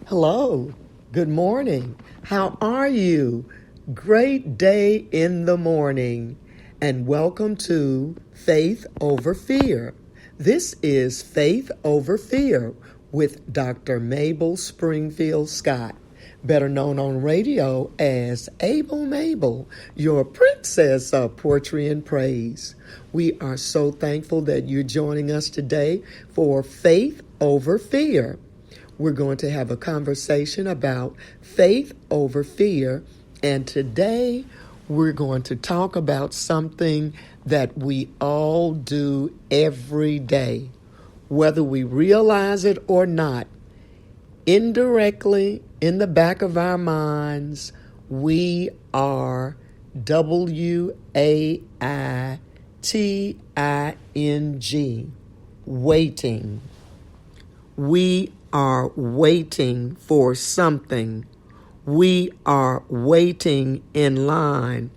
Hello, good morning. How are you? Great day in the morning, and welcome to Faith Over Fear. This is Faith Over Fear with Dr. Mabel Springfield Scott, better known on radio as Able Mabel, your princess of poetry and praise. We are so thankful that you're joining us today for Faith Over Fear. We're going to have a conversation about faith over fear, and today we're going to talk about something that we all do every day, whether we realize it or not. Indirectly, in the back of our minds, we are WAITING, waiting. We are waiting for something. We are waiting in line.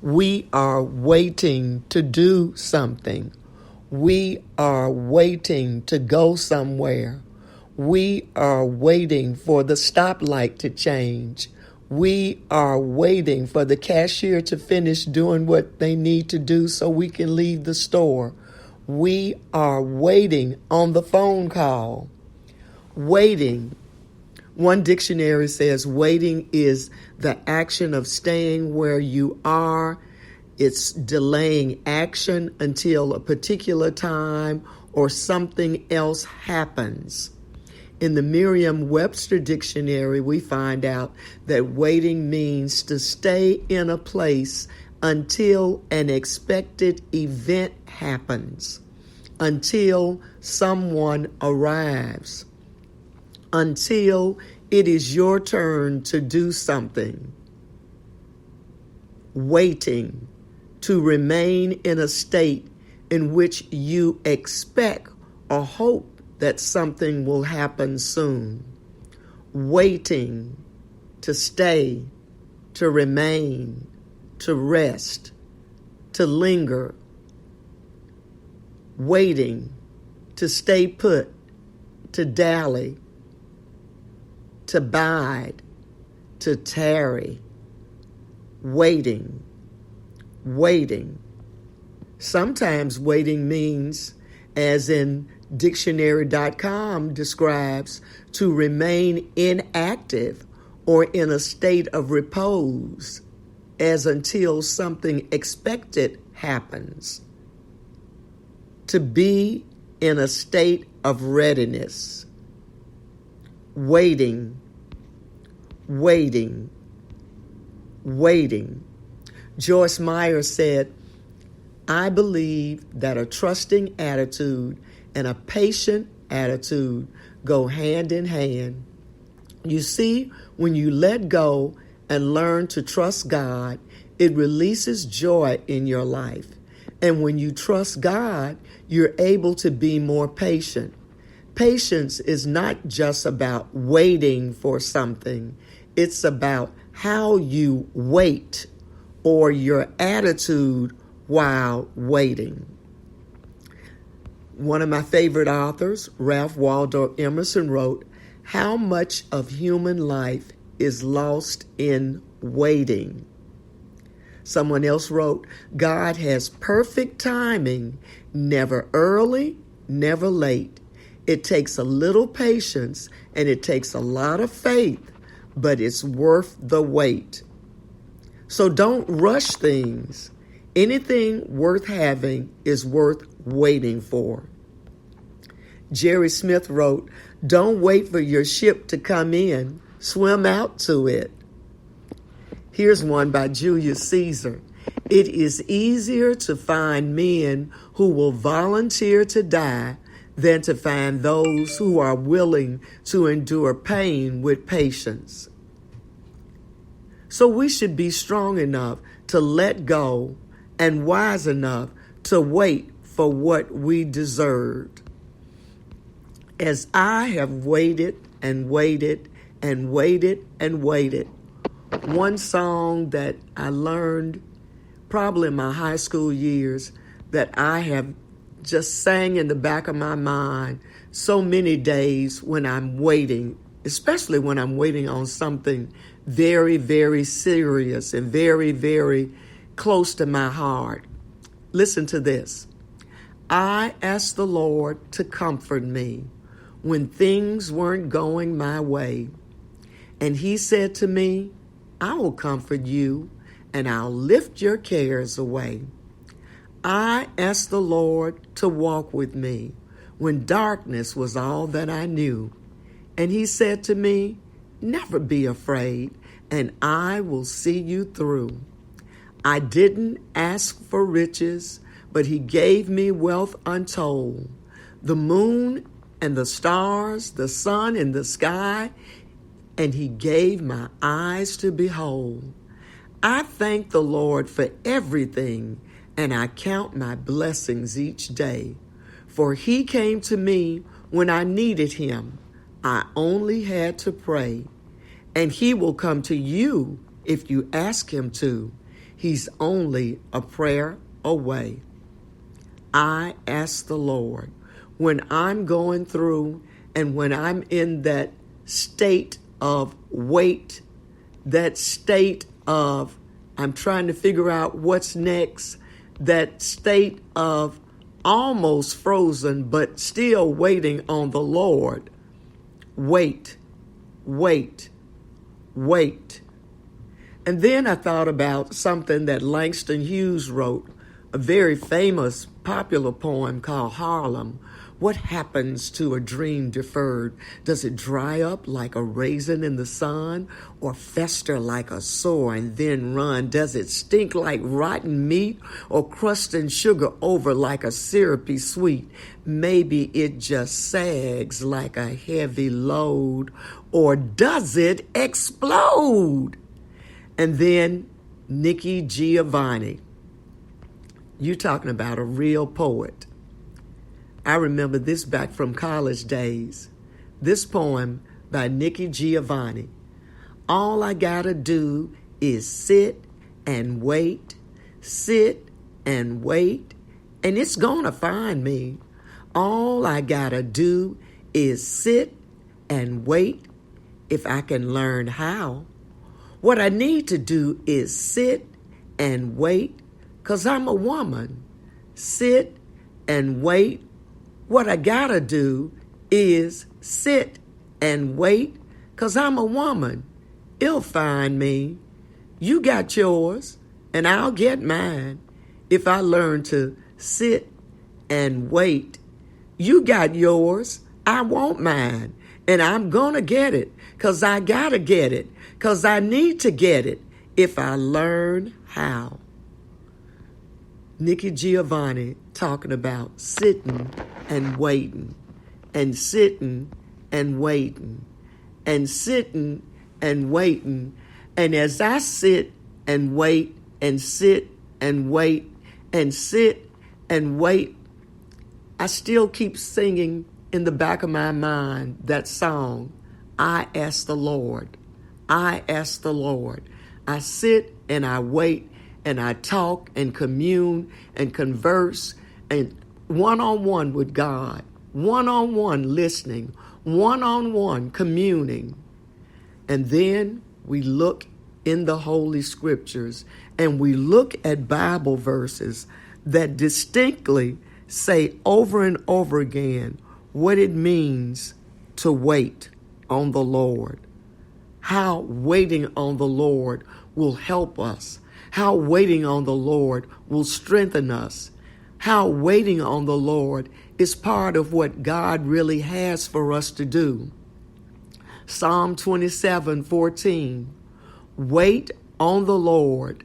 We are waiting to do something. We are waiting to go somewhere. We are waiting for the stoplight to change. We are waiting for the cashier to finish doing what they need to do so we can leave the store. We are waiting on the phone call. Waiting. One dictionary says waiting is the action of staying where you are. It's delaying action until a particular time or something else happens. In the Merriam-Webster dictionary, we find out that waiting means to stay in a place until an expected event happens, until someone arrives, until it is your turn to do something. Waiting, to remain in a state in which you expect or hope that something will happen soon. Waiting, to stay, to remain, to rest, to linger. Waiting, to stay put, to dally, to bide, to tarry. Waiting. Sometimes waiting means, as in dictionary.com describes, to remain inactive or in a state of repose, as until something expected happens. To be in a state of readiness. Waiting. Joyce Meyer said, "I believe that a trusting attitude and a patient attitude go hand in hand. You see, when you let go and learn to trust God, it releases joy in your life. And when you trust God, you're able to be more patient. Patience is not just about waiting for something. It's about how you wait or your attitude while waiting." One of my favorite authors, Ralph Waldo Emerson, wrote, "How much of human life is lost in waiting?" Someone else wrote, "God has perfect timing, never early, never late. It takes a little patience and it takes a lot of faith, but it's worth the wait." So don't rush things. Anything worth having is worth waiting for. Jerry Smith wrote, "Don't wait for your ship to come in. Swim out to it." Here's one by Julius Caesar. "It is easier to find men who will volunteer to die than to find those who are willing to endure pain with patience." So we should be strong enough to let go and wise enough to wait for what we deserved. As I have waited and waited and waited and waited, one song that I learned probably in my high school years that I have just sang in the back of my mind so many days when I'm waiting especially when I'm waiting on something very, very serious and very, very close to my heart. Listen to this. I asked the Lord to comfort me when things weren't going my way. And he said to me, I will comfort you and I'll lift your cares away. I asked the Lord to walk with me when darkness was all that I knew. And he said to me, never be afraid, and I will see you through. I didn't ask for riches, but he gave me wealth untold. The moon and the stars, the sun in the sky, and he gave my eyes to behold. I thank the Lord for everything, and I count my blessings each day. For he came to me when I needed him. I only had to pray. And he will come to you if you ask him to. He's only a prayer away. I ask the Lord when I'm going through and when I'm in that state of wait, that state of I'm trying to figure out what's next, that state of almost frozen but still waiting on the Lord. Wait, wait, wait. And then I thought about something that Langston Hughes wrote, a very famous, popular poem called Harlem. What happens to a dream deferred? Does it dry up like a raisin in the sun, or fester like a sore and then run? Does it stink like rotten meat, or crust and sugar over like a syrupy sweet? Maybe it just sags like a heavy load, or does it explode? And then Nikki Giovanni. You talking about a real poet. I remember this back from college days. This poem by Nikki Giovanni. All I gotta do is sit and wait, and it's gonna find me. All I gotta do is sit and wait if I can learn how. What I need to do is sit and wait, 'cause I'm a woman. Sit and wait. What I gotta do is sit and wait, 'cause I'm a woman. It'll find me. You got yours, and I'll get mine if I learn to sit and wait. You got yours, I want mine, and I'm gonna get it, 'cause I gotta get it, 'cause I need to get it if I learn how. Nikki Giovanni talking about sitting and waiting, and sitting and waiting, and sitting and waiting. And as I sit and wait and sit and wait and sit and wait, I still keep singing in the back of my mind that song, I ask the Lord. I ask the Lord. I sit and I wait and I talk and commune and converse and one-on-one with God, one-on-one listening, one-on-one communing. And then we look in the Holy Scriptures and we look at Bible verses that distinctly say over and over again what it means to wait on the Lord. How waiting on the Lord will help us. How waiting on the Lord will strengthen us. How waiting on the Lord is part of what God really has for us to do. Psalm 27:14. Wait on the Lord.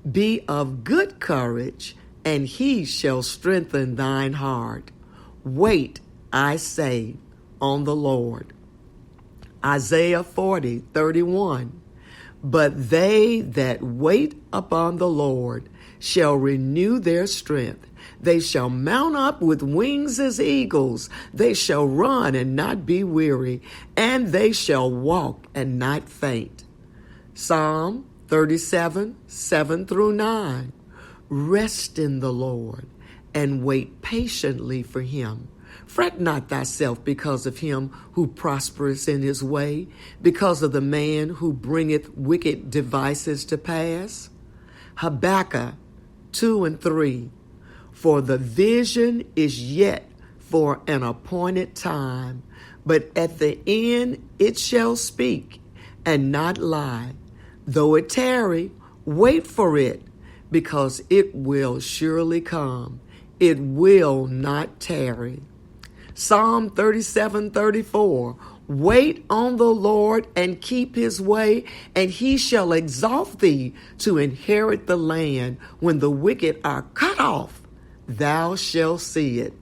Be of good courage, and he shall strengthen thine heart. Wait, I say, on the Lord. Isaiah 40:31. But they that wait upon the Lord shall renew their strength. They shall mount up with wings as eagles. They shall run and not be weary, and they shall walk and not faint. Psalm 37:7-9. Rest in the Lord and wait patiently for him. Fret not thyself because of him who prospereth in his way, because of the man who bringeth wicked devices to pass. Habakkuk 2 and 3. For the vision is yet for an appointed time, but at the end it shall speak and not lie. Though it tarry, wait for it, because it will surely come. It will not tarry. Psalm 37:34. Wait on the Lord and keep his way, and he shall exalt thee to inherit the land. When the wicked are cut off, thou shalt see it.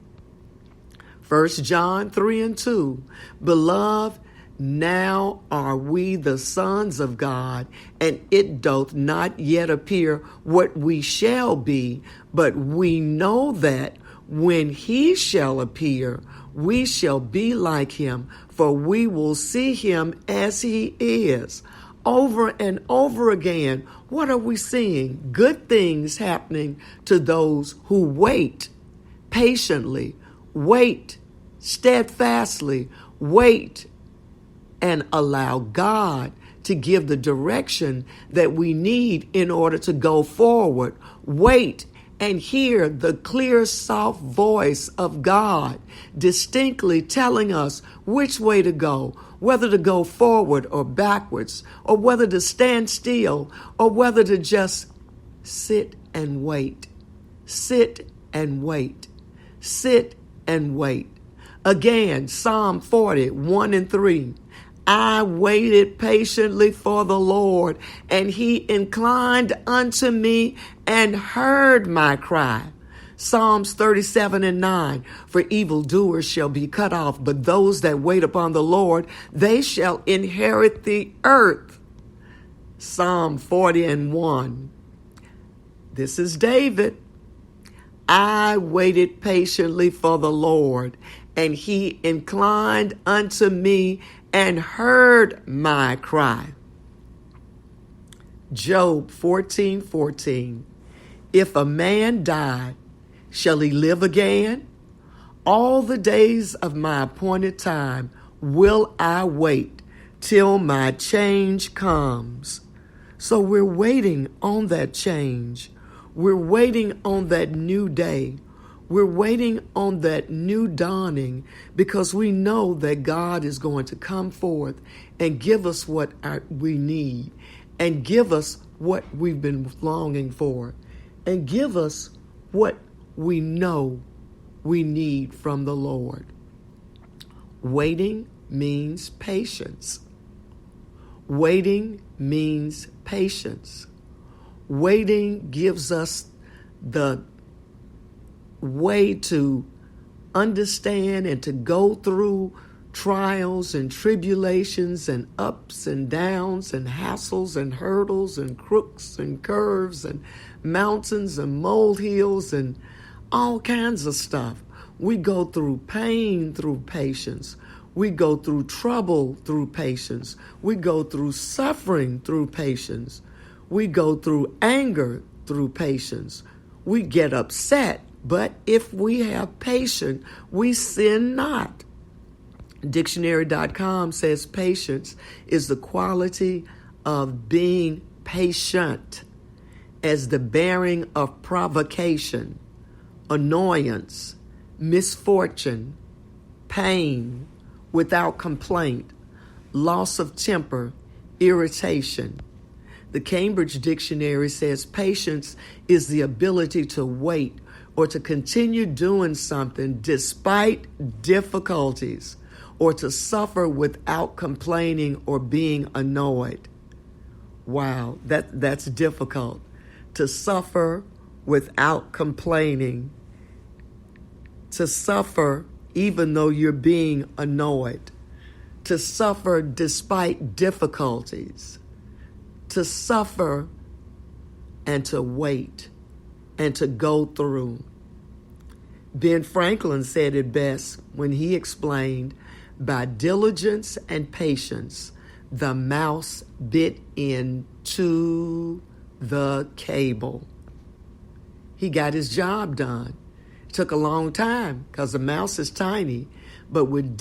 1 John 3 and 2. Beloved, now are we the sons of God, and it doth not yet appear what we shall be, but we know that when he shall appear, we shall be like him, for we will see him as he is. Over and over again, what are we seeing? Good things happening to those who wait patiently, wait steadfastly, wait and allow God to give the direction that we need in order to go forward. Wait and hear the clear, soft voice of God distinctly telling us which way to go, whether to go forward or backwards, or whether to stand still, or whether to just sit and wait. Sit and wait. Sit and wait. Again, Psalm 40, 1 and 3. I waited patiently for the Lord, and he inclined unto me and heard my cry. Psalms 37 and 9. For evildoers shall be cut off, but those that wait upon the Lord, they shall inherit the earth. Psalm 40 and 1. This is David. I waited patiently for the Lord, and he inclined unto me and heard my cry. Job 14:14. If a man die, shall he live again? All the days of my appointed time will I wait till my change comes. So we're waiting on that change. We're waiting on that new day. We're waiting on that new dawning because we know that God is going to come forth and give us what we need, and give us what we've been longing for, and give us what we know we need from the Lord. Waiting means patience. Waiting means patience. Waiting gives us the way to understand and to go through trials and tribulations and ups and downs and hassles and hurdles and crooks and curves and mountains and molehills and all kinds of stuff. We go through pain through patience. We go through trouble through patience. We go through suffering through patience. We go through anger through patience. We get upset, but if we have patience, we sin not. Dictionary.com says patience is the quality of being patient as the bearing of provocation, annoyance, misfortune, pain, without complaint, loss of temper, irritation. The Cambridge Dictionary says patience is the ability to wait or to continue doing something despite difficulties, or to suffer without complaining or being annoyed. Wow, that's difficult. To suffer without complaining, to suffer even though you're being annoyed, to suffer despite difficulties, to suffer and to wait and to go through. Ben Franklin said it best when he explained, by diligence and patience, the mouse bit into the cable. He got his job done. Took a long time because the mouse is tiny, but with